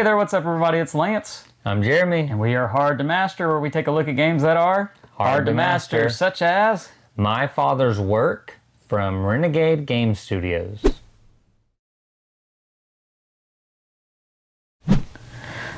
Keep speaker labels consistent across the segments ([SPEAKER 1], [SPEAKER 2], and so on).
[SPEAKER 1] Hey there, what's up everybody? It's Lance.
[SPEAKER 2] I'm Jeremy.
[SPEAKER 1] And we are Hard to Master, where we take a look at games that are
[SPEAKER 2] Hard to master,
[SPEAKER 1] such as
[SPEAKER 2] My Father's Work from Renegade Games Studios.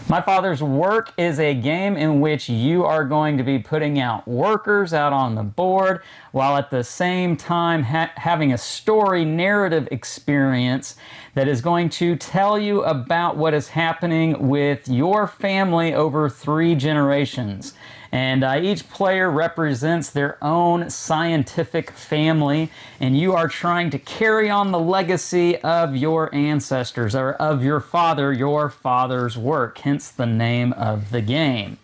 [SPEAKER 1] My Father's Work is a game in which you are going to be putting out workers out on the board while at the same time having a story narrative experience that is going to tell you about what is happening with your family over 3 generations. And each player represents their own scientific family, and you are trying to carry on the legacy of your ancestors, or of your father's work, hence the name of the game.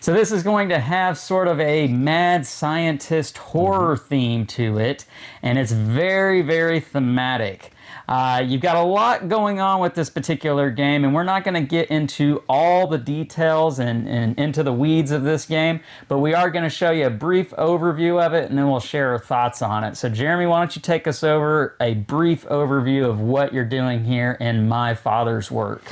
[SPEAKER 1] So this is going to have sort of a mad scientist horror theme to it, and it's very, very thematic. You've got a lot going on with this particular game, and we're not going to get into all the details and into the weeds of this game, but we are going to show you a brief overview of it, and then we'll share our thoughts on it. So Jeremy, why don't you take us over a brief overview of what you're doing here in My Father's Work?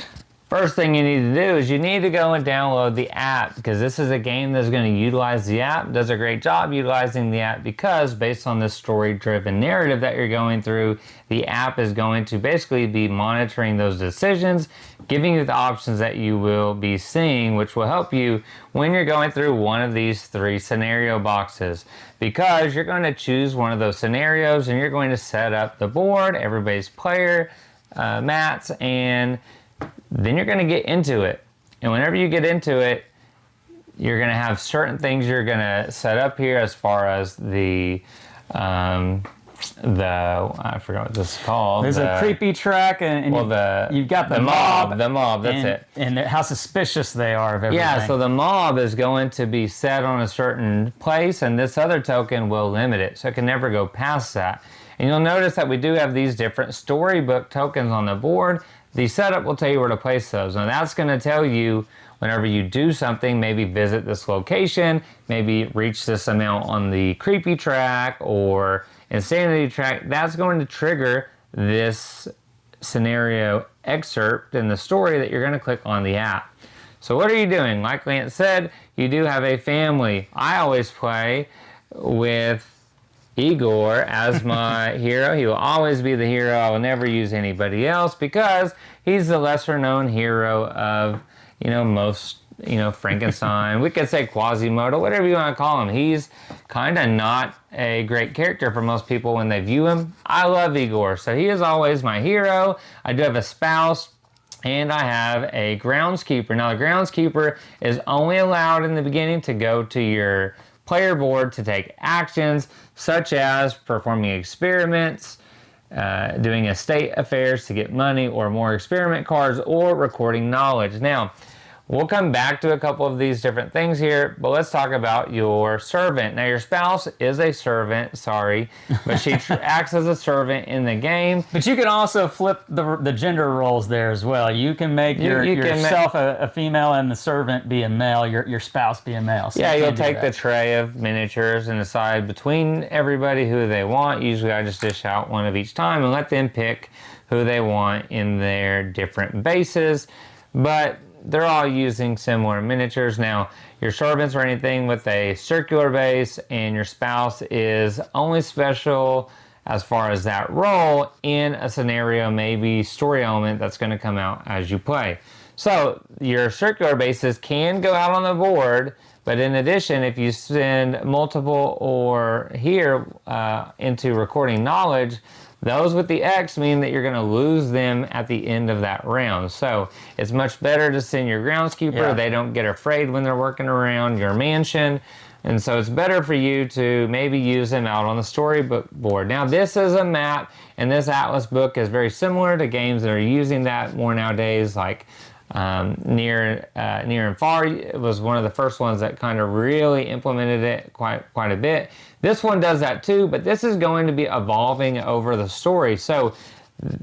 [SPEAKER 2] First thing you need to do is you need to go and download the app, because this is a game that's going to utilize the app. Does a great job utilizing the app, because based on this story-driven narrative that you're going through, the app is going to basically be monitoring those decisions, giving you the options that you will be seeing, which will help you when you're going through one of these 3 scenario boxes, because you're going to choose one of those scenarios and you're going to set up the board, everybody's player mats, and then you're going to get into it. And whenever you get into it, you're going to have certain things you're going to set up here as far as I forgot what this is called.
[SPEAKER 1] There's a creepy track, and you've got the mob.
[SPEAKER 2] The mob, that's it.
[SPEAKER 1] And how suspicious they are of everything.
[SPEAKER 2] Yeah, so the mob is going to be set on a certain place, and this other token will limit it, so it can never go past that. And you'll notice that we do have these different storybook tokens on the board. The setup will tell you where to place those. Now that's going to tell you whenever you do something, maybe visit this location, maybe reach this amount on the creepy track or insanity track, that's going to trigger this scenario excerpt in the story that you're going to click on the app. So what are you doing? Like Lance said, you do have a family. I always play with Igor as my hero. He will always be the hero. I will never use anybody else, because he's the lesser known hero of, most, Frankenstein. We could say Quasimodo, whatever you want to call him. He's kind of not a great character for most people when they view him. I love Igor, so he is always my hero. I do have a spouse, and I have a groundskeeper. Now the groundskeeper is only allowed in the beginning to go to your player board to take actions such as performing experiments, doing estate affairs to get money or more experiment cards, or recording knowledge. Now, we'll come back to a couple of these different things here, but let's talk about your servant. Now, your spouse is a servant, sorry, but she acts as a servant in the game.
[SPEAKER 1] But you can also flip the gender roles there as well. You can make yourself a female and the servant be a male, your spouse be a male. So
[SPEAKER 2] yeah, you'll take the tray of miniatures and decide between everybody who they want. Usually I just dish out one of each time and let them pick who they want in their different bases. But they're all using similar miniatures. Now, your servants are anything with a circular base, and your spouse is only special as far as that role in a scenario, maybe story element that's going to come out as you play. So your circular bases can go out on the board, but in addition, if you send multiple or here into recording knowledge, those with the X mean that you're going to lose them at the end of that round. So it's much better to send your groundskeeper. Yeah. They don't get afraid when they're working around your mansion. And so it's better for you to maybe use them out on the storybook board. Now, this is a map, and this Atlas book is very similar to games that are using that more nowadays, like Near and Far. It was one of the first ones that kind of really implemented it quite a bit. This one does that too, but this is going to be evolving over the story. So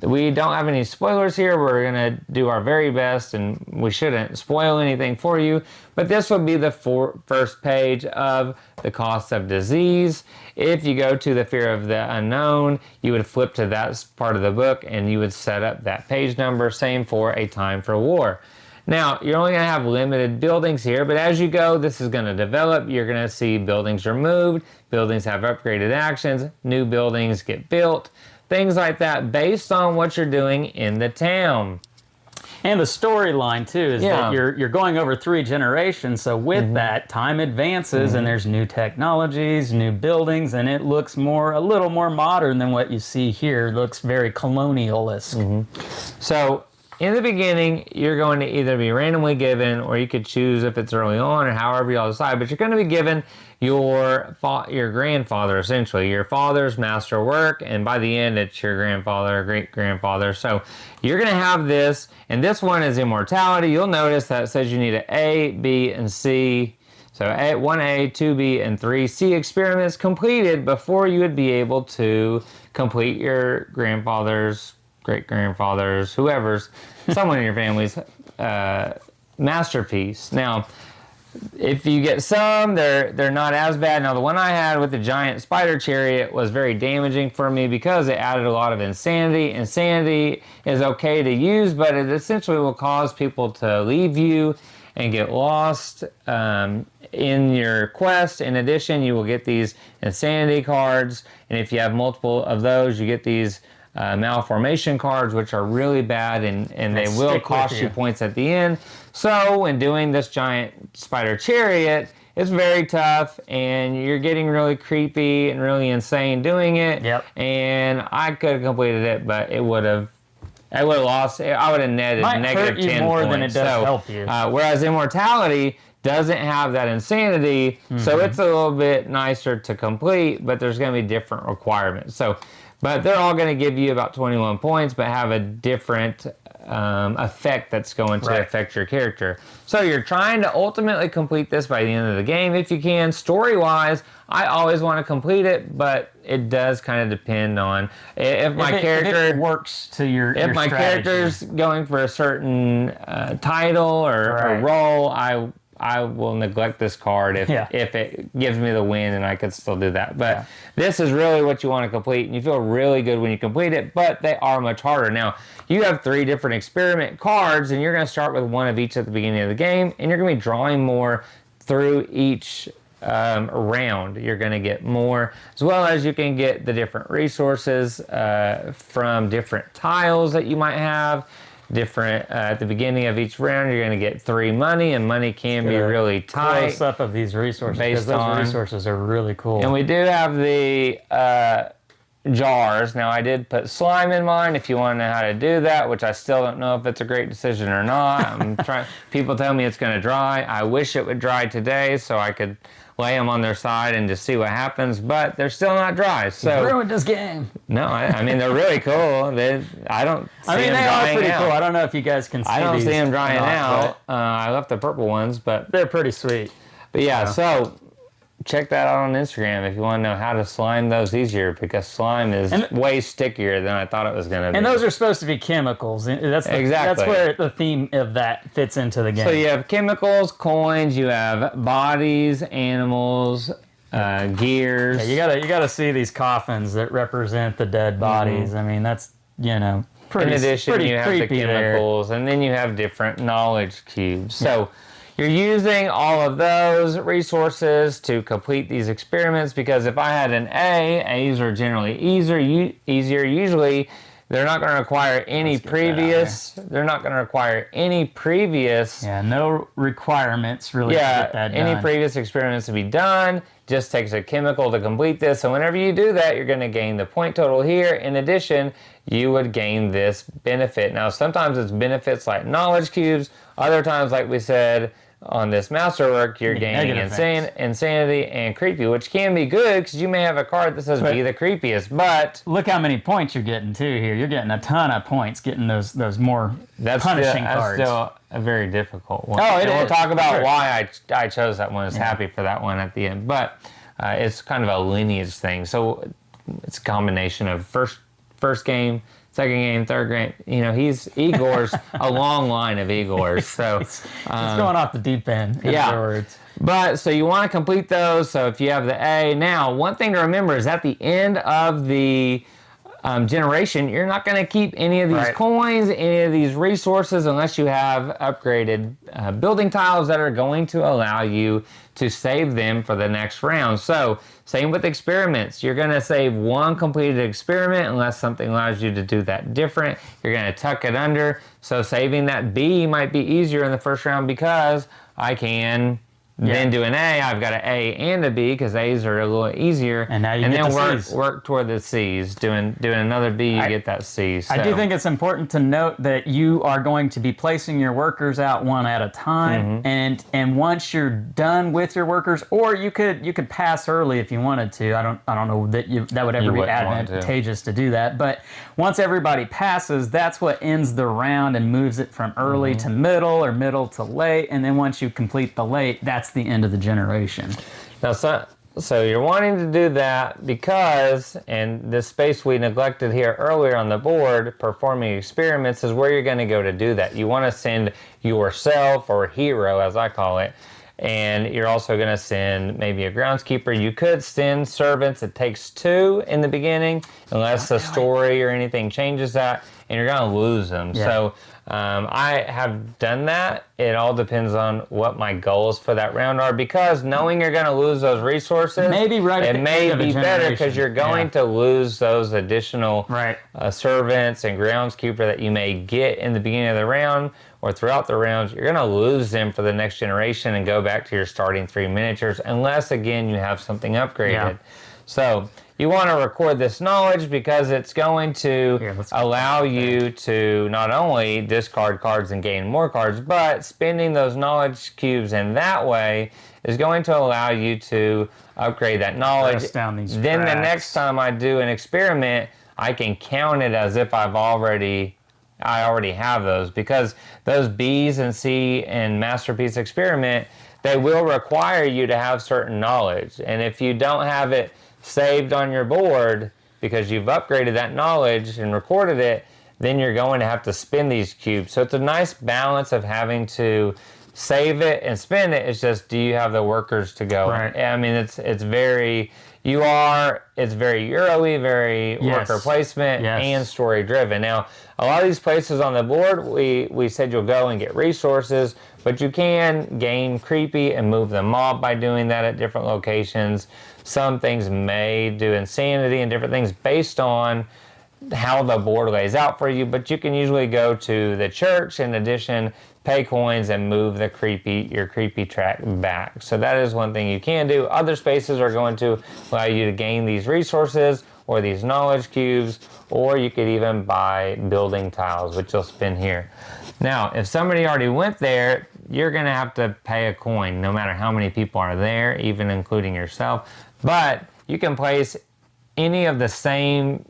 [SPEAKER 2] we don't have any spoilers here. We're going to do our very best, and we shouldn't spoil anything for you. But this would be the first page of the cost of disease. If you go to the fear of the unknown, you would flip to that part of the book, and you would set up that page number. Same for a time for war. Now, you're only going to have limited buildings here, but as you go, this is going to develop. You're going to see buildings removed, buildings have upgraded actions, new buildings get built, things like that based on what you're doing in the town.
[SPEAKER 1] And the storyline too is that you're going over 3 generations. So with that, time advances and there's new technologies, new buildings, and it looks a little more modern than what you see here. It looks very colonial-esque.
[SPEAKER 2] So in the beginning, you're going to either be randomly given, or you could choose if it's early on, or however you all decide. But you're going to be given your grandfather, essentially, your father's masterwork, and by the end, it's your grandfather or great-grandfather. So you're going to have this, and this one is immortality. You'll notice that it says you need an A, B, and C. So 1A, 2B, and 3C experiments completed before you would be able to complete your grandfather's, great-grandfather's, whoever's, someone in your family's masterpiece. Now, if you get some, they're not as bad. Now, the one I had with the giant spider chariot was very damaging for me because it added a lot of insanity. Insanity is okay to use, but it essentially will cause people to leave you and get lost in your quest. In addition, you will get these insanity cards, and if you have multiple of those, you get these malformation cards, which are really bad, and they will cost you points at the end. So when doing this giant spider chariot, it's very tough, and you're getting really creepy and really insane doing it.
[SPEAKER 1] Yep.
[SPEAKER 2] And I could have completed it, but I would have lost. I would have netted negative 10 points.
[SPEAKER 1] More than it does help you.
[SPEAKER 2] Whereas immortality doesn't have that insanity, so it's a little bit nicer to complete, but there's going to be different requirements. But they're all going to give you about 21 points, but have a different effect that's going to affect your character. So you're trying to ultimately complete this by the end of the game if you can. Story-wise, I always want to complete it, but it does kind of depend on if it
[SPEAKER 1] works to your
[SPEAKER 2] If my character's going for a certain title or role, I will neglect this card if it gives me the win, and I could still do that. But this is really what you want to complete, and you feel really good when you complete it, but they are much harder. Now, you have 3 different experiment cards, and you're going to start with one of each at the beginning of the game, and you're going to be drawing more through each round. You're going to get more, as well as you can get the different resources from different tiles that you might have. Different at the beginning of each round, you're going to get 3 money, and money can be really tight.
[SPEAKER 1] Close up of these resources, because those resources are really cool.
[SPEAKER 2] And we do have the jars. Now, I did put slime in mine if you want to know how to do that, which I still don't know if it's a great decision or not. I'm trying. People tell me it's going to dry. I wish it would dry today so I could lay them on their side and just see what happens, but they're still not dry. So
[SPEAKER 1] you ruined this game.
[SPEAKER 2] No, I mean, they're really cool. I don't see them
[SPEAKER 1] they are pretty cool. I don't know if you guys can see
[SPEAKER 2] I don't
[SPEAKER 1] these
[SPEAKER 2] see them drying out. I left the purple ones, but
[SPEAKER 1] they're pretty sweet.
[SPEAKER 2] But yeah, so check that out on Instagram if you want to know how to slime those easier, because slime is way stickier than I thought it was going to be.
[SPEAKER 1] And those are supposed to be chemicals. That's where the theme of that fits into the game.
[SPEAKER 2] So you have chemicals, coins, you have bodies, animals, gears.
[SPEAKER 1] Yeah, you gotta see these coffins that represent the dead bodies. I mean, that's pretty.
[SPEAKER 2] In addition, you have the chemicals, and then you have different knowledge cubes. So you're using all of those resources to complete these experiments, because if I had an A's are generally easier. Usually, they're not going to require any previous. They're not going to require any previous.
[SPEAKER 1] Yeah, no requirements really to get that done.
[SPEAKER 2] Any previous experiments to be done. Just takes a chemical to complete this. So whenever you do that, you're going to gain the point total here. In addition, you would gain this benefit. Now, sometimes it's benefits like knowledge cubes. Other times, like we said on this masterwork, you're gaining insanity and creepy, which can be good because you may have a card that says be the creepiest. But
[SPEAKER 1] look how many points you're getting too here. You're getting a ton of points getting those more punishing cards.
[SPEAKER 2] That's still a very difficult one.
[SPEAKER 1] Oh,
[SPEAKER 2] we'll talk about why I chose that one. I was happy for that one at the end. But it's kind of a lineage thing. So it's a combination of first game, second game, third game. Igor's a long line of Igors. So
[SPEAKER 1] it's going off the deep end. In other words.
[SPEAKER 2] But so you want to complete those. So if you have the A, now one thing to remember is at the end of the generation, you're not going to keep any of these
[SPEAKER 1] Right.
[SPEAKER 2] coins, any of these resources, unless you have upgraded building tiles that are going to allow you to save them for the next round. So same with experiments. You're going to save one completed experiment unless something allows you to do that different. You're going to tuck it under. So saving that B might be easier in the first round because I can then do an A. I've got an A and a B because A's are a little easier.
[SPEAKER 1] And now you get
[SPEAKER 2] then
[SPEAKER 1] the C's.
[SPEAKER 2] work toward the C's. Doing another B, you get that C. So.
[SPEAKER 1] I do think it's important to note that you are going to be placing your workers out one at a time, and once you're done with your workers, or you could pass early if you wanted to. I don't know that would ever be advantageous to do that. But once everybody passes, that's what ends the round and moves it from early to middle or middle to late. And then once you complete the late, that's the end of the generation.
[SPEAKER 2] Now, so you're wanting to do that because, and this space we neglected here earlier on the board, performing experiments, is where you're going to go to do that. You want to send yourself, or hero as I call it, and you're also going to send maybe a groundskeeper. You could send servants. It takes 2 in the beginning, unless the story or anything changes that, and you're going to lose them.
[SPEAKER 1] Yeah.
[SPEAKER 2] So I have done that. It all depends on what my goals for that round are, because knowing you're going to lose those resources,
[SPEAKER 1] Maybe right at
[SPEAKER 2] it
[SPEAKER 1] the
[SPEAKER 2] may
[SPEAKER 1] end of a
[SPEAKER 2] be better
[SPEAKER 1] generation.
[SPEAKER 2] because you're going to lose those additional servants and groundskeeper that you may get in the beginning of the round or throughout the rounds. You're going to lose them for the next generation and go back to your starting 3 miniatures, unless again you have something upgraded.
[SPEAKER 1] Yeah.
[SPEAKER 2] So you want to record this knowledge because it's going to allow you to not only discard cards and gain more cards, but spending those knowledge cubes in that way is going to allow you to upgrade that knowledge.
[SPEAKER 1] Down these
[SPEAKER 2] then
[SPEAKER 1] tracks.
[SPEAKER 2] the next time I do an experiment, I can count it as if I already have those, because those B's and C and Masterpiece Experiment, they will require you to have certain knowledge. And if you don't have it saved on your board because you've upgraded that knowledge and recorded it, then you're going to have to spend these cubes. So it's a nice balance of having to save it and spend it. It's just, do you have the workers to go?
[SPEAKER 1] Right.
[SPEAKER 2] I mean, it's very Euro-y, very worker placement and story driven. Now, a lot of these places on the board, we said you'll go and get resources, but you can gain creepy and move the mob by doing that at different locations. Some things may do insanity and different things based on how the board lays out for you, but you can usually go to the church in addition, pay coins, and move your creepy track back. So that is one thing you can do. Other spaces are going to allow you to gain these resources or these knowledge cubes, or you could even buy building tiles, which you'll spend here. Now, if somebody already went there, you're going to have to pay a coin, no matter how many people are there, even including yourself. But you can place any of the same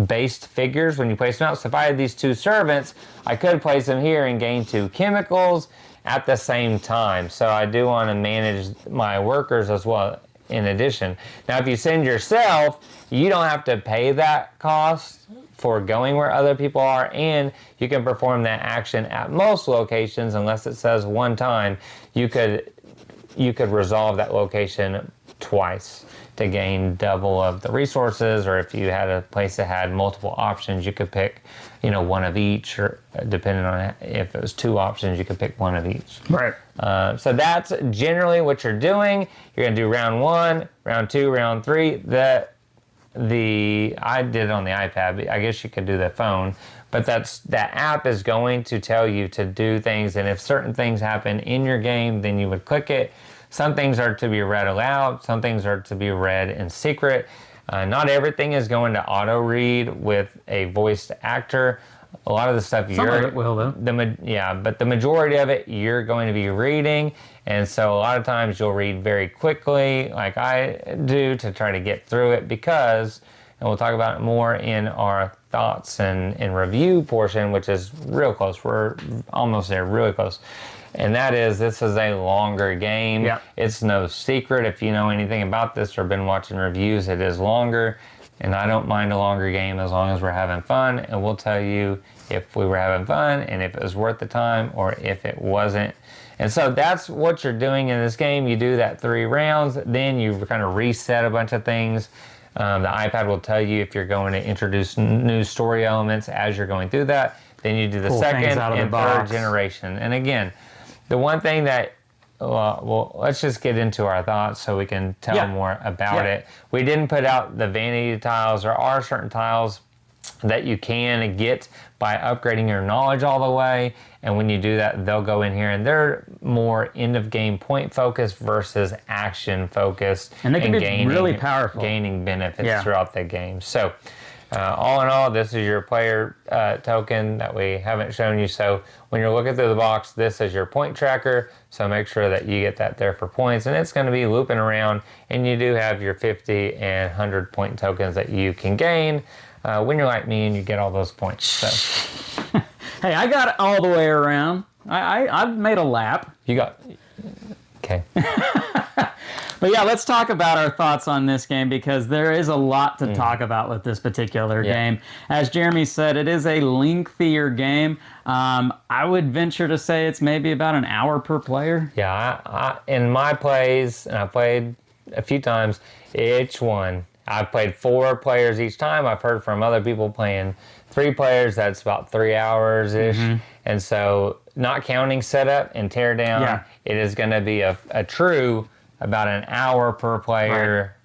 [SPEAKER 2] based figures when you place them out. So if I had these 2 servants, I could place them here and gain 2 chemicals at the same time. So I do want to manage my workers as well in addition. Now, if you send yourself, you don't have to pay that cost for going where other people are, and you can perform that action at most locations unless it says one time. You could resolve that location twice to gain double of the resources, or if you had a place that had multiple options, you could pick, one of each, or depending on if it was 2 options, you could pick one of each.
[SPEAKER 1] Right.
[SPEAKER 2] So that's generally what you're doing. You're going to do round 1, round 2, round 3. I did it on the iPad. I guess you could do the phone, but that app is going to tell you to do things, and if certain things happen in your game, then you would click it. Some things are to be read aloud. Some things are to be read in secret. Not everything is going to auto read with a voiced actor. A lot of the stuff
[SPEAKER 1] Some of it will, though.
[SPEAKER 2] But the majority of it you're going to be reading, and so a lot of times you'll read very quickly, like I do, to try to get through it, because, and we'll talk about it more in our thoughts and review portion, which is real close. We're almost there, really close. And that is, this is a longer game.
[SPEAKER 1] Yeah.
[SPEAKER 2] It's no secret if you know anything about this or been watching reviews, it is longer. And I don't mind a longer game as long as we're having fun. And we'll tell you if we were having fun and if it was worth the time or if it wasn't. And so that's what you're doing in this game. You do that 3 rounds, then you kind of reset a bunch of things. The iPad will tell you if you're going to introduce new story elements as you're going through that. Then you do the second and third generation. And again, the one thing that, well, let's just get into our thoughts so we can tell more about it. We didn't put out the vanity tiles. There are certain tiles that you can get by upgrading your knowledge all the way, and when you do that, they'll go in here, and they're more end of game point focused versus action focused,
[SPEAKER 1] and they can be really powerful,
[SPEAKER 2] gaining benefits throughout the game. So all in all, this is your player token that we haven't shown you. So when you're looking through the box, this is your point tracker, so make sure that you get that there for points, and it's going to be looping around, and you do have your 50 and 100 point tokens that you can gain when you're like me and you get all those points. So
[SPEAKER 1] hey, I got it all the way around. I've made a lap.
[SPEAKER 2] You got... Okay.
[SPEAKER 1] But yeah, let's talk about our thoughts on this game, because there is a lot to talk about with this particular game. As Jeremy said, it is a lengthier game. I would venture to say it's maybe about an hour per player.
[SPEAKER 2] Yeah, I in my plays, and I played a few times, each one, I've played 4 players each time. I've heard from other people playing 3 players, that's about 3 hours-ish. And so not counting setup and tear down, it is going to be a true about an hour per player,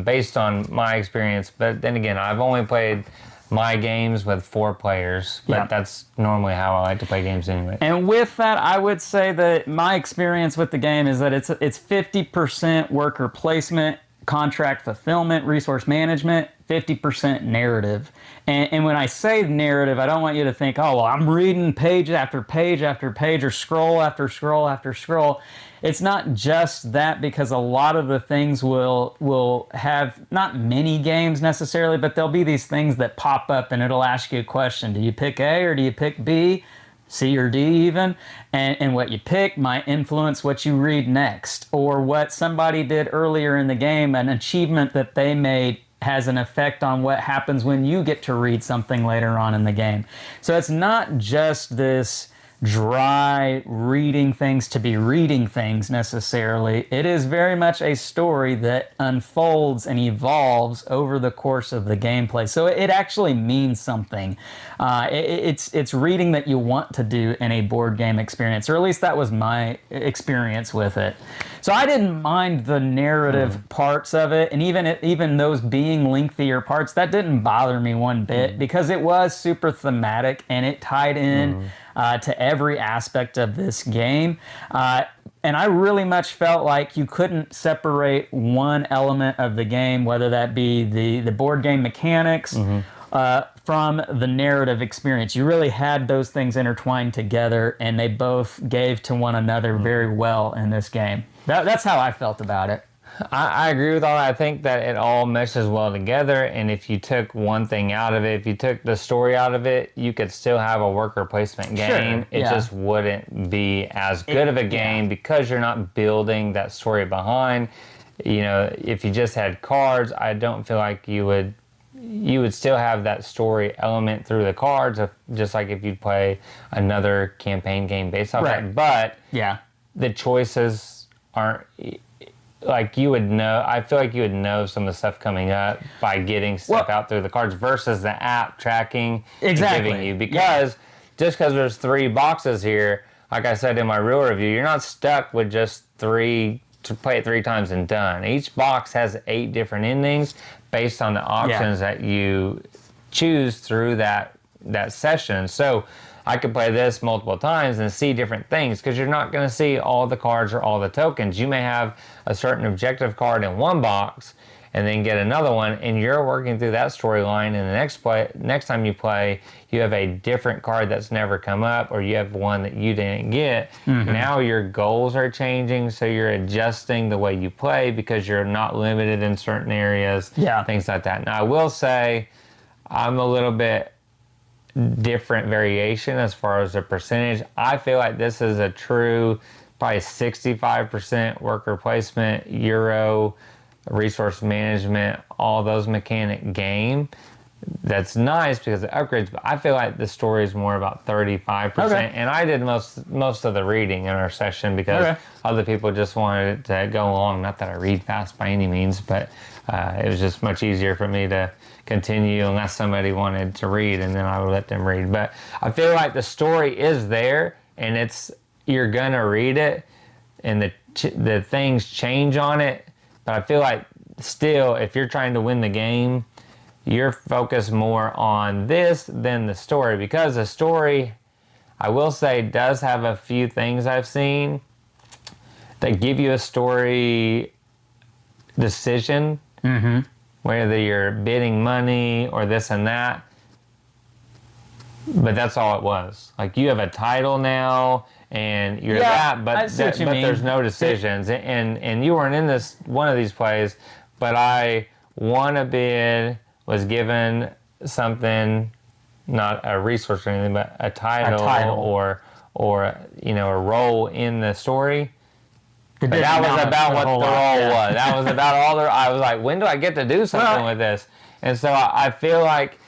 [SPEAKER 2] based on my experience. But then again, I've only played my games with 4 players, but that's normally how I like to play games anyway.
[SPEAKER 1] And with that, I would say that my experience with the game is that it's 50% worker placement, contract fulfillment, resource management, 50% narrative. And when I say narrative, I don't want you to think, oh, well, I'm reading page after page after page, or scroll after scroll after scroll. It's not just that, because a lot of the things will have not mini games necessarily, but there'll be these things that pop up and it'll ask you a question. Do you pick A or do you pick B? C or D even, and what you pick might influence what you read next, or what somebody did earlier in the game, an achievement that they made has an effect on what happens when you get to read something later on in the game. So it's not just this dry reading things to be reading things necessarily. It is very much a story that unfolds and evolves over the course of the gameplay. So it actually means something. It's reading that you want to do in a board game experience, or at least that was my experience with it. So I didn't mind the narrative parts of it, and even those being lengthier parts, that didn't bother me one bit, because it was super thematic and it tied in to every aspect of this game. And I really much felt like you couldn't separate one element of the game, whether that be the board game mechanics from the narrative experience. You really had those things intertwined together, and they both gave to one another very well in this game. That's how I felt about it.
[SPEAKER 2] I agree with all that. I think that it all meshes well together, and if you took one thing out of it, if you took the story out of it, you could still have a worker placement game. It just wouldn't be as good of a game because you're not building that story behind. You know, if you just had cards, I don't feel like you would still have that story element through the cards, just like if you'd play another campaign game based off that. But the choices aren't... Like, you would know, I feel like you would know some of the stuff coming up by getting stuff out through the cards versus the app tracking and giving you. Because just because there's 3 boxes here, like I said in my real review, you're not stuck with just 3 to play it 3 times and done. Each box has 8 different endings based on the options that you choose through that session. So I could play this multiple times and see different things, because you're not going to see all the cards or all the tokens. You may have a certain objective card in one box and then get another one, and you're working through that storyline, and the next time you play, you have a different card that's never come up, or you have one that you didn't get. Now your goals are changing, so you're adjusting the way you play because you're not limited in certain areas, things like that. Now, I will say I'm a little bit different variation as far as the percentage. I feel like this is a true probably 65% worker placement, Euro, resource management, all those mechanic game. that's nice because it upgrades, but I feel like the story is more about 35%.
[SPEAKER 1] Okay.
[SPEAKER 2] And I did most of the reading in our session because other people just wanted it to go along. Not that I read fast by any means, but it was just much easier for me to continue unless somebody wanted to read, and then I would let them read. But I feel like the story is there, and you're gonna read it, and the things change on it. But I feel like still, if you're trying to win the game, you're focused more on this than the story, because the story, I will say, does have a few things I've seen that give you a story decision, whether you're bidding money or this and that. But that's all it was. Like, you have a title now, and you're that, but there's no decisions. And you weren't in this one of these plays, but I won a bid, was given something, not a resource or anything, but a title. or a role in the story. But that was about what the role was. That was about all I was like, when do I get to do something with this? And so I feel like,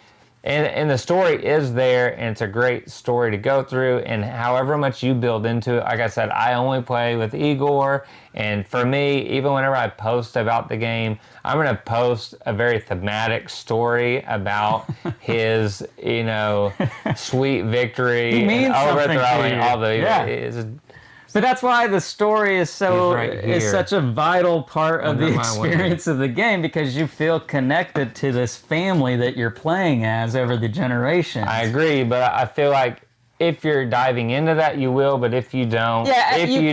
[SPEAKER 2] and the story is there, and it's a great story to go through, and however much you build into it, like I said, I only play with Igor, and for me, even whenever I post about the game, I'm going to post a very thematic story about his, sweet victory and overthrowing all the...
[SPEAKER 1] But that's why the story is such a vital part of the experience of the game, because you feel connected to this family that you're playing as over the generations.
[SPEAKER 2] I agree, but I feel like if you're diving into that, you will. But if you don't, if you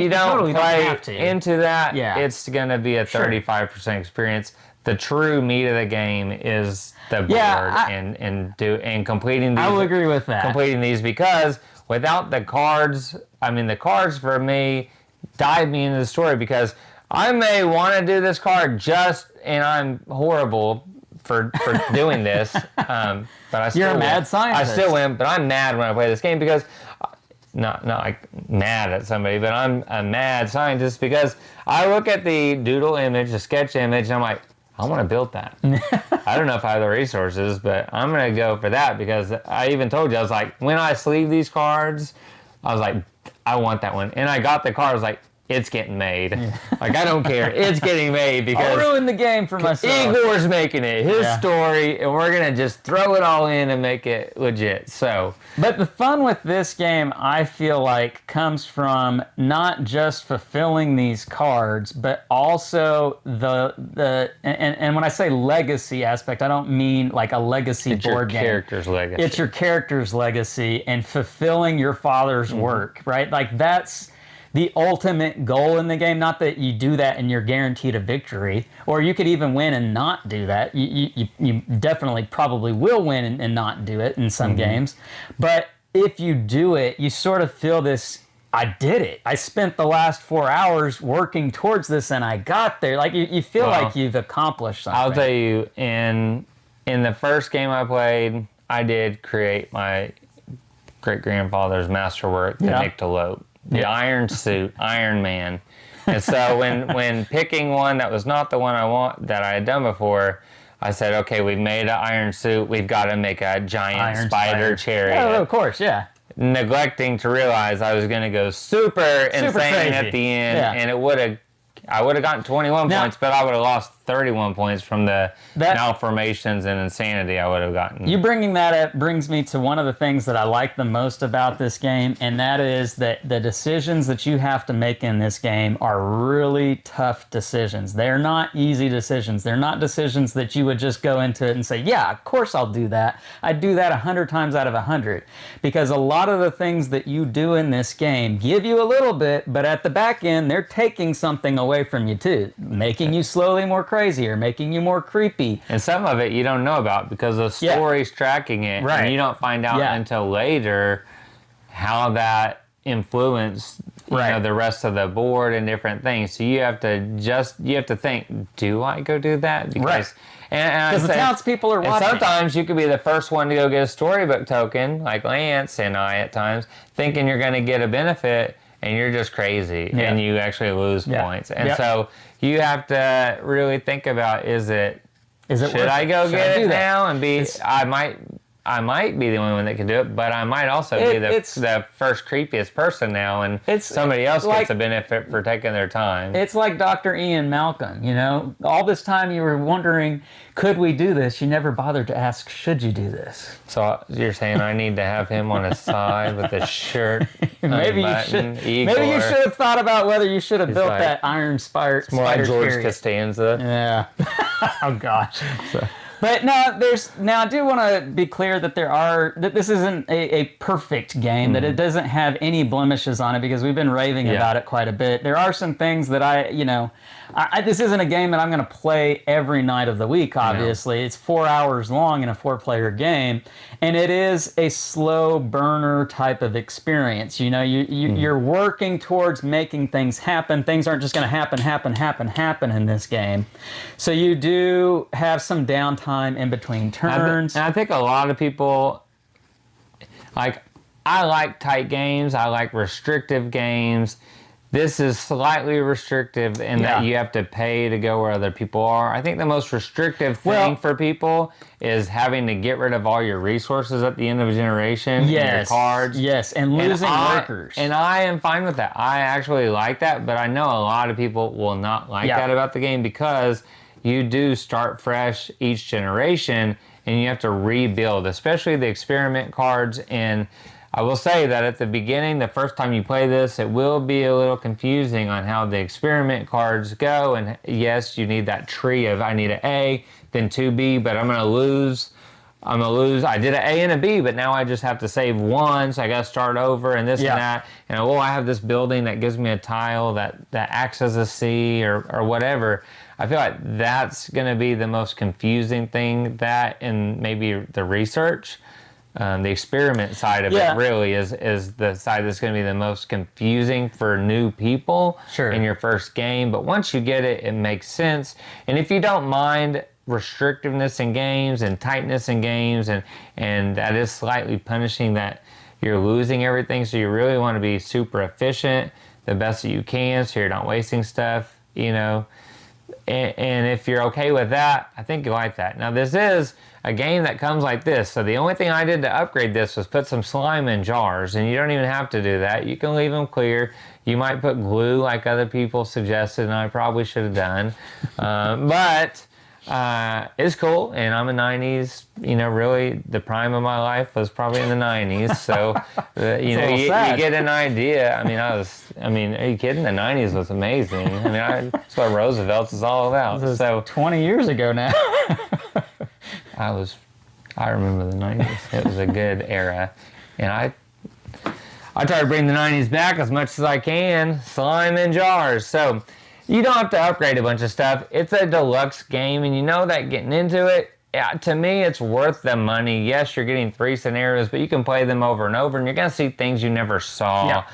[SPEAKER 2] don't play into that, it's going to be a 35% experience. The true meat of the game is the board and completing these.
[SPEAKER 1] I will agree with that.
[SPEAKER 2] Completing these, because without the cards, the cards for me dive me into the story, because I may want to do this card and I'm horrible for doing this, but I still
[SPEAKER 1] You're a mad scientist.
[SPEAKER 2] I still win, but I'm mad when I play this game, because not like mad at somebody, but I'm a mad scientist because I look at the doodle image, the sketch image, and I'm like, I want to build that. I don't know if I have the resources, but I'm going to go for that, because I even told you, I was like, when I sleeve these cards, I was like, I want that one. And I got the card, I was like, it's getting made. Like, I don't care. It's getting made, because
[SPEAKER 1] I'll ruin the game for myself.
[SPEAKER 2] Igor's making it, his story, and we're going to just throw it all in and make it legit. So,
[SPEAKER 1] but the fun with this game, I feel like, comes from not just fulfilling these cards, but also and when I say legacy aspect, I don't mean like a legacy board game.
[SPEAKER 2] It's your character's legacy.
[SPEAKER 1] It's your character's legacy and fulfilling your father's work, right? Like, that's the ultimate goal in the game. Not that you do that and you're guaranteed a victory, or you could even win and not do that. You definitely probably will win and not do it in some games. But if you do it, you sort of feel this, I did it. I spent the last 4 hours working towards this and I got there. Like, you feel like you've accomplished something.
[SPEAKER 2] I'll tell you, in the first game I played, I did create my great-grandfather's masterwork, the Nyctalope. The Iron Suit, Iron Man. And so when picking one that was not the one that I had done before, I said, okay, we've made an iron suit. We've got to make a giant spider chariot.
[SPEAKER 1] Oh, of course,
[SPEAKER 2] Neglecting to realize I was going to go super insane
[SPEAKER 1] crazy
[SPEAKER 2] at the end, and I would have gotten 21 points, but I would have lost 31 points from the malformations and insanity I would have gotten.
[SPEAKER 1] You bringing that up brings me to one of the things that I like the most about this game, and that is that the decisions that you have to make in this game are really tough decisions. They're not easy decisions. They're not decisions that you would just go into it and say, yeah, of course I'll do that. I'd do that 100 times out of 100. Because a lot of the things that you do in this game give you a little bit, but at the back end, they're taking something away from you too, making you slowly more crazier, making you more creepy.
[SPEAKER 2] And some of it you don't know about because the story's tracking it, and you don't find out until later how that influenced the rest of the board and different things. So you have to think, do I go do that? Because
[SPEAKER 1] because the townspeople are watching.
[SPEAKER 2] Sometimes you could be the first one to go get a storybook token, like Lance and I at times, thinking you're going to get a benefit, and you're just crazy, and you actually lose points. And so you have to really think about, is it
[SPEAKER 1] Is it
[SPEAKER 2] Should
[SPEAKER 1] worth
[SPEAKER 2] I go
[SPEAKER 1] Should
[SPEAKER 2] get
[SPEAKER 1] do
[SPEAKER 2] it
[SPEAKER 1] that?
[SPEAKER 2] now and be? I might be the only one that can do it, but I might also be the first creepiest person now, and somebody else gets a benefit for taking their time.
[SPEAKER 1] It's like Dr. Ian Malcolm, you know? All this time you were wondering, could we do this? You never bothered to ask, should you do this?
[SPEAKER 2] So you're saying I need to have him on his side with his shirt
[SPEAKER 1] Maybe you should. Maybe you should have thought about whether you should have built that iron spider.
[SPEAKER 2] It's more like George Costanza.
[SPEAKER 1] Yeah. Oh gosh. But no, I do want to be clear that that this isn't a perfect game, that it doesn't have any blemishes on it, because we've been raving about it quite a bit. There are some things that this isn't a game that I'm going to play every night of the week, obviously. No. It's 4 hours long in a 4-player game, and it is a slow burner type of experience. You know, you're working towards making things happen. Things aren't just going to happen in this game. So you do have some downtime in between turns.
[SPEAKER 2] And I think a lot of people, I like tight games. I like restrictive games. This is slightly restrictive in that you have to pay to go where other people are. I think the most restrictive thing for people is having to get rid of all your resources at the end of a generation. And your cards.
[SPEAKER 1] Yes, and losing workers.
[SPEAKER 2] And I am fine with that. I actually like that, but I know a lot of people will not like that about the game, because you do start fresh each generation and you have to rebuild, especially the experiment cards. And I will say that at the beginning, the first time you play this, it will be a little confusing on how the experiment cards go. And yes, you need that tree of, I need an A, then 2B, but I'm going to lose. I did an A and a B, but now I just have to save one, so I got to start over and this and that. And I have this building that gives me a tile that acts as a C or whatever. I feel like that's going to be the most confusing thing, that and maybe the research. The experiment side of it really is the side that's going to be the most confusing for new people in your first game. But once you get it, it makes sense. And if you don't mind restrictiveness in games and tightness in games, and that is slightly punishing that you're losing everything, so you really want to be super efficient, the best that you can, so you're not wasting stuff, you know. And if you're okay with that, I think you like that. Now, this is a game that comes like this. So the only thing I did to upgrade this was put some slime in jars. And you don't even have to do that. You can leave them clear. You might put glue like other people suggested, and I probably should have done. But it's cool. And I'm a 90s. You know, really, the prime of my life was probably in the 90s. So, you get an idea. I mean, are you kidding? The 90s was amazing. I mean, that's what Roosevelt's is all about.
[SPEAKER 1] This is 20 years ago now.
[SPEAKER 2] I remember the 90s. It was a good era. And I try to bring the 90s back as much as I can. Slime in jars. So you don't have to upgrade a bunch of stuff. It's a deluxe game, and you know that getting into it, to me, it's worth the money. Yes, you're getting 3 scenarios, but you can play them over and over, and you're going to see things you never saw. Yeah.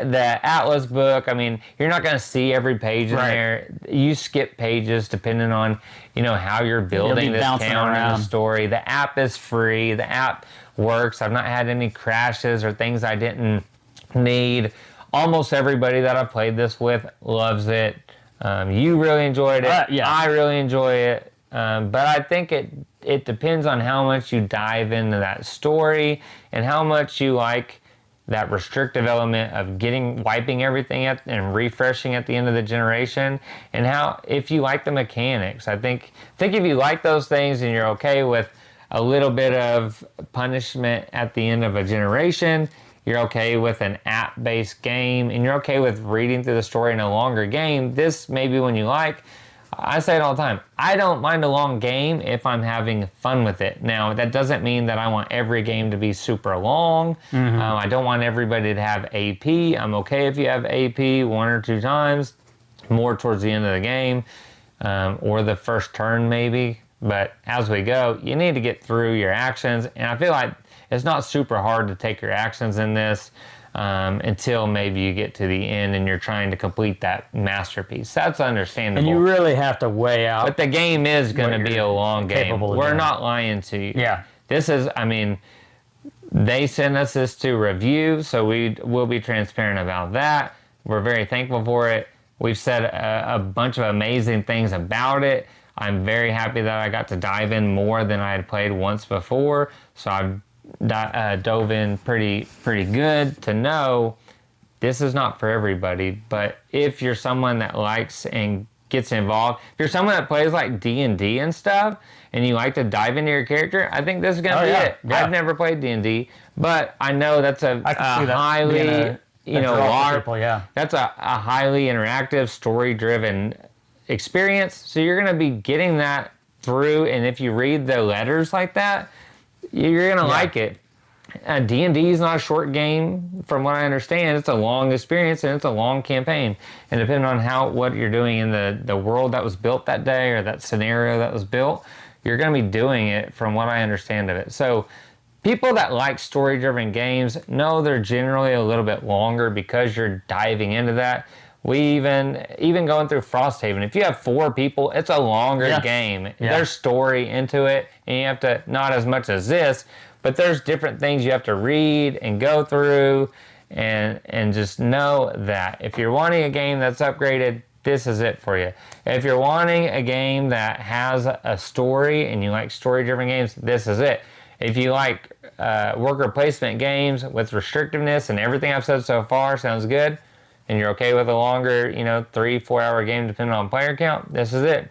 [SPEAKER 2] The Atlas book, I mean, you're not going to see every page in there. You skip pages depending on, how you're building this town and the story. The app is free. The app works. I've not had any crashes or things I didn't need. Almost everybody that I've played this with loves it. You really enjoyed it. I really enjoy it. But I think it depends on how much you dive into that story and how much you like that restrictive element of wiping everything and refreshing at the end of the generation, and if you like the mechanics. I think if you like those things and you're okay with a little bit of punishment at the end of a generation, you're okay with an app-based game, and you're okay with reading through the story in a longer game, this may be one you like. I say it all the time. I don't mind a long game if I'm having fun with it. Now, that doesn't mean that I want every game to be super long. Mm-hmm. I don't want everybody to have AP. I'm okay if you have AP 1 or 2 times, more towards the end of the game, or the first turn maybe. But as we go, you need to get through your actions. And I feel like it's not super hard to take your actions in this. Until maybe you get to the end and you're trying to complete that masterpiece. That's understandable.
[SPEAKER 1] And you really have to weigh out.
[SPEAKER 2] But the game is going to be a long game. We're not lying to you.
[SPEAKER 1] Yeah.
[SPEAKER 2] This is, they sent us this to review, so we will be transparent about that. We're very thankful for it. We've said a bunch of amazing things about it. I'm very happy that I got to dive in more than I had played once before. So I've dove in pretty good to know this is not for everybody. But if you're someone that likes and gets involved, if you're someone that plays like D&D and stuff, and you like to dive into your character, I think this is going to be it. Yeah. I've never played D&D, but I know that's a highly, that's a highly interactive, story-driven experience. So you're going to be getting that through, and if you read the letters like that, you're going to like it. D&D is not a short game, from what I understand. It's a long experience, and it's a long campaign. And depending on what you're doing in the world that was built that day, or that scenario that was built, you're going to be doing it, from what I understand of it. So people that like story-driven games know they're generally a little bit longer because you're diving into that. We even going through Frosthaven, if you have 4 people, it's a longer game. There's story into it, and you have to, not as much as this, but there's different things you have to read and go through, and just know that if you're wanting a game that's upgraded, this is it for you. If you're wanting a game that has a story and you like story-driven games, this is it. If you like worker placement games with restrictiveness, and everything I've said so far sounds good, and you're okay with a longer, 3-4 hour game depending on player count, this is it.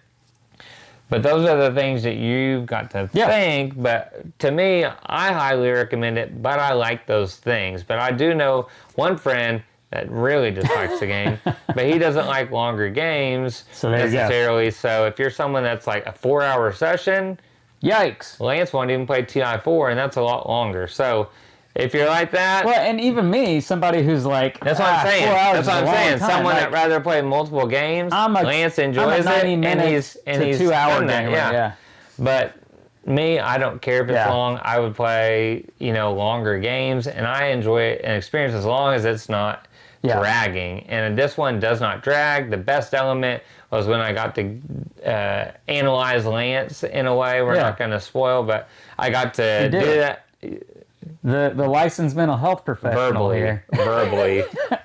[SPEAKER 2] But those are the things that you've got to think. But to me, I highly recommend it, but I like those things. But I do know one friend that really dislikes the game, but he doesn't like longer games necessarily. So if you're someone that's like a 4-hour session,
[SPEAKER 1] yikes.
[SPEAKER 2] Lance won't even play TI4, and that's a lot longer. So if you're like that,
[SPEAKER 1] well, and even me, somebody who's like,
[SPEAKER 2] that's what I'm saying.
[SPEAKER 1] 4 hours
[SPEAKER 2] That's what I'm saying.
[SPEAKER 1] time.
[SPEAKER 2] Someone
[SPEAKER 1] like,
[SPEAKER 2] that rather play multiple games. Lance enjoys it, and he's
[SPEAKER 1] 2 hour game. Yeah.
[SPEAKER 2] But me, I don't care if it's long. I would play, longer games, and I enjoy an experience as long as it's not dragging. And this one does not drag. The best element was when I got to analyze Lance in a way. We're not going to spoil, but I got to do that.
[SPEAKER 1] The licensed mental health professional
[SPEAKER 2] verbally.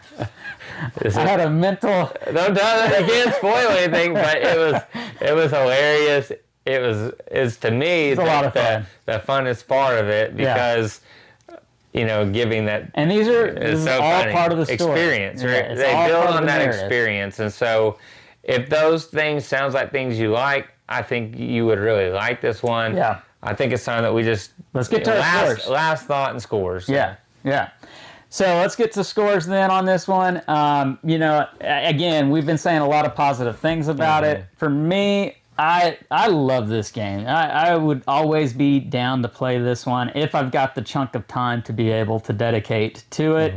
[SPEAKER 1] I had a mental.
[SPEAKER 2] Don't tell them. You can't spoil anything, but it was hilarious. It's to me
[SPEAKER 1] a lot of fun.
[SPEAKER 2] The funnest part of it, because giving that,
[SPEAKER 1] and these are
[SPEAKER 2] so
[SPEAKER 1] all
[SPEAKER 2] funny.
[SPEAKER 1] part of the story.
[SPEAKER 2] Experience, right? They build on that experience, and so if those things sounds like things you like, I think you would really like this one.
[SPEAKER 1] Yeah.
[SPEAKER 2] I think it's time that we just
[SPEAKER 1] let's get to our scores.
[SPEAKER 2] Last thought and scores.
[SPEAKER 1] Yeah. So let's get to scores then on this one. Again, we've been saying a lot of positive things about it. For me, I love this game. I would always be down to play this one if I've got the chunk of time to be able to dedicate to it.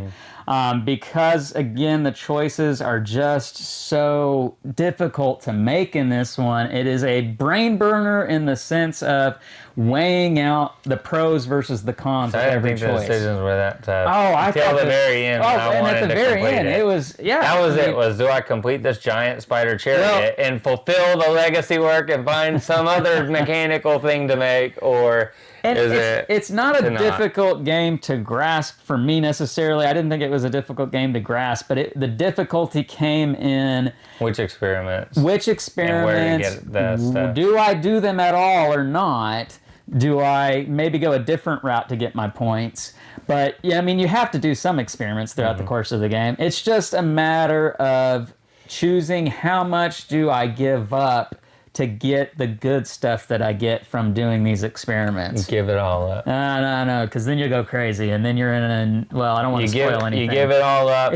[SPEAKER 1] Because, again, the choices are just so difficult to make in this one. It is a brain burner in the sense of weighing out the pros versus the cons of every choice. I think the decisions were that tough. Until the very end.
[SPEAKER 2] And
[SPEAKER 1] at the very end, it was,
[SPEAKER 2] That was it, do I complete this giant spider chariot and fulfill the legacy work and find some other mechanical thing to make, or...
[SPEAKER 1] And it's not a difficult game to grasp for me necessarily. I didn't think it was a difficult game to grasp, but the difficulty came in... Which experiments? And where to get the stuff. Do I do them at all or not? Do I maybe go a different route to get my points? But, you have to do some experiments throughout the course of the game. It's just a matter of choosing how much do I give up to get the good stuff that I get from doing these experiments.
[SPEAKER 2] Give it all up.
[SPEAKER 1] No, because then you'll go crazy, and then you're in I don't want to spoil anything.
[SPEAKER 2] You give it all up,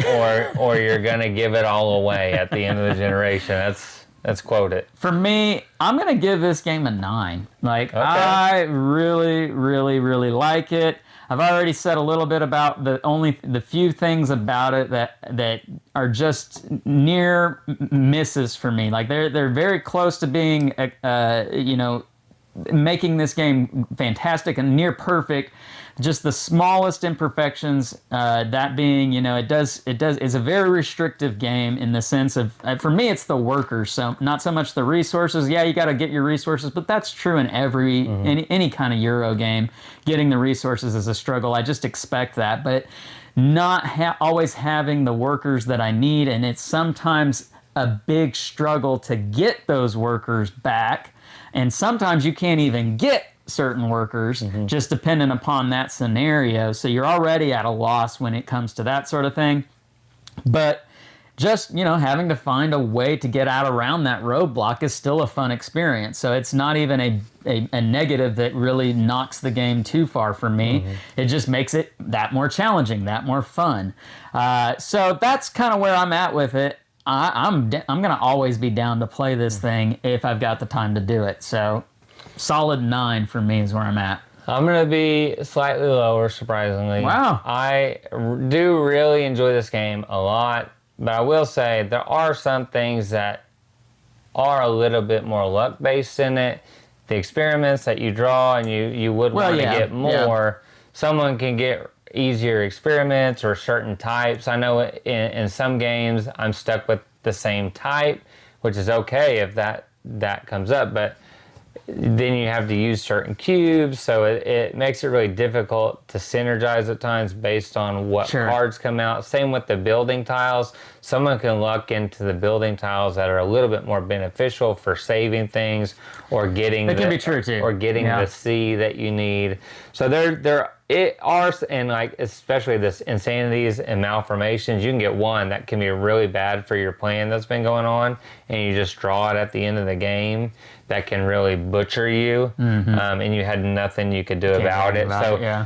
[SPEAKER 2] or you're going to give it all away at the end of the generation. Let's quote it.
[SPEAKER 1] For me, I'm going to give this game a 9. I really, really, really like it. I've already said a little bit about the few things about it that are just near misses for me. They're very close to being making this game fantastic and near perfect. Just the smallest imperfections, that being, it's a very restrictive game in the sense of, for me, it's the workers, so not so much the resources. Yeah, you got to get your resources, but that's true in any kind of Euro game. Getting the resources is a struggle. I just expect that, but not always having the workers that I need, and it's sometimes a big struggle to get those workers back. And sometimes you can't even get certain workers, just depending upon that scenario. So you're already at a loss when it comes to that sort of thing. But just, having to find a way to get out around that roadblock is still a fun experience. So it's not even a negative that really knocks the game too far for me. It just makes it that more challenging, that more fun. So that's kind of where I'm at with it. I'm going to always be down to play this thing if I've got the time to do it. So solid 9 for me is where I'm at.
[SPEAKER 2] I'm going to be slightly lower, surprisingly.
[SPEAKER 1] Wow.
[SPEAKER 2] I do really enjoy this game a lot, but I will say there are some things that are a little bit more luck-based in it. The experiments that you draw and you would want to get more. Someone can get easier experiments or certain types. I know in some games I'm stuck with the same type, which is okay if that comes up, but then you have to use certain cubes, so it makes it really difficult to synergize at times based on what cards come out. Same with the building tiles. Someone can luck into the building tiles that are a little bit more beneficial for saving things or getting
[SPEAKER 1] that can be true too.
[SPEAKER 2] Or getting the C that you need. So there are, and like especially this insanities and malformations, you can get one that can be really bad for your plan that's been going on, and you just draw it at the end of the game. That can really butcher you, and you had nothing you could do about it.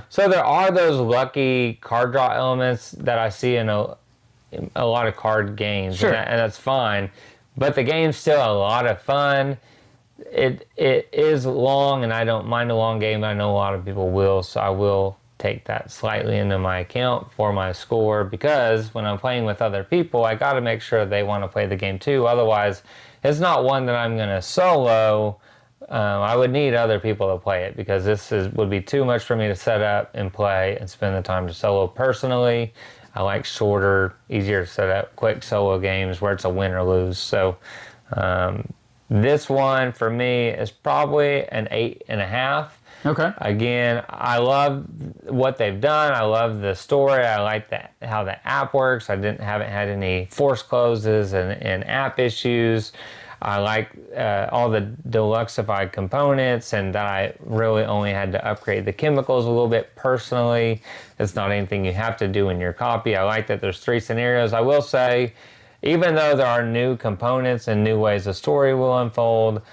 [SPEAKER 2] So there are those lucky card draw elements that I see in a lot of card games, and that's fine. But the game's still a lot of fun. It is long, and I don't mind a long game. I know a lot of people will, so I will take that slightly into my account for my score, because when I'm playing with other people, I got to make sure they want to play the game too. Otherwise, it's not one that I'm going to solo. I would need other people to play it, because would be too much for me to set up and play and spend the time to solo. Personally, I like shorter, easier to set up, quick solo games where it's a win or lose. So this one for me is probably an 8.5. Okay. Again, I love what they've done. I love the story. I like how the app works. I haven't had any force closes and app issues. I like all the deluxeified components, and that I really only had to upgrade the chemicals a little bit personally. It's not anything you have to do in your copy. I like that there's 3 scenarios. I will say, even though there are new components and new ways the story will unfold,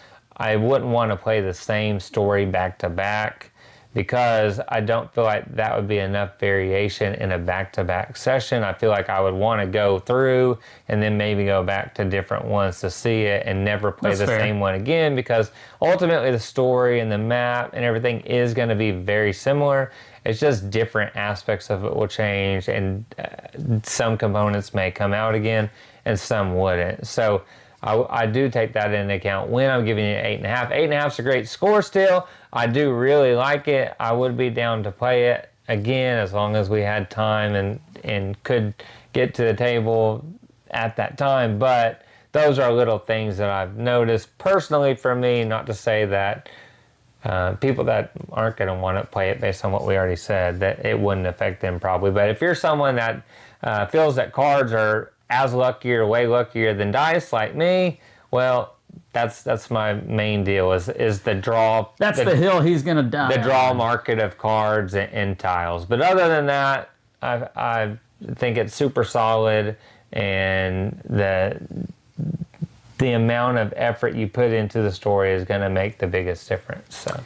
[SPEAKER 2] I wouldn't want to play the same story back to back, because I don't feel like that would be enough variation in a back-to-back session. I feel like I would want to go through and then maybe go back to different ones to see it and never play the same one again, because ultimately the story and the map and everything is going to be very similar. It's just different aspects of it will change, and some components may come out again and some wouldn't. So I do take that into account when I'm giving it 8.5. 8.5 is a great score still. I do really like it. I would be down to play it again as long as we had time and could get to the table at that time. But those are little things that I've noticed personally for me, not to say that people that aren't going to want to play it based on what we already said, that it wouldn't affect them probably. But if you're someone that feels that cards are as luckier, way luckier than dice like me, well, that's my main deal is the draw.
[SPEAKER 1] That's the hill he's gonna die.
[SPEAKER 2] The draw market of cards and tiles. But other than that, I think it's super solid, and the amount of effort you put into the story is going to make the biggest difference. So.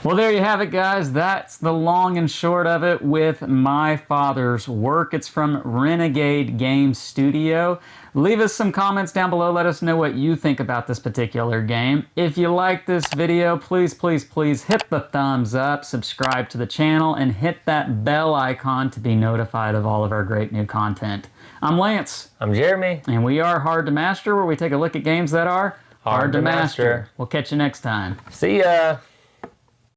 [SPEAKER 1] Well, there you have it, guys. That's the long and short of it with My Father's Work. It's from Renegade Games Studio. Leave us some comments down below. Let us know what you think about this particular game. If you like this video, please, please, please hit the thumbs up, subscribe to the channel, and hit that bell icon to be notified of all of our great new content. I'm Lance.
[SPEAKER 2] I'm Jeremy.
[SPEAKER 1] And we are Hard to Master, where we take a look at games that are
[SPEAKER 2] hard to master.
[SPEAKER 1] We'll catch you next time.
[SPEAKER 2] See ya.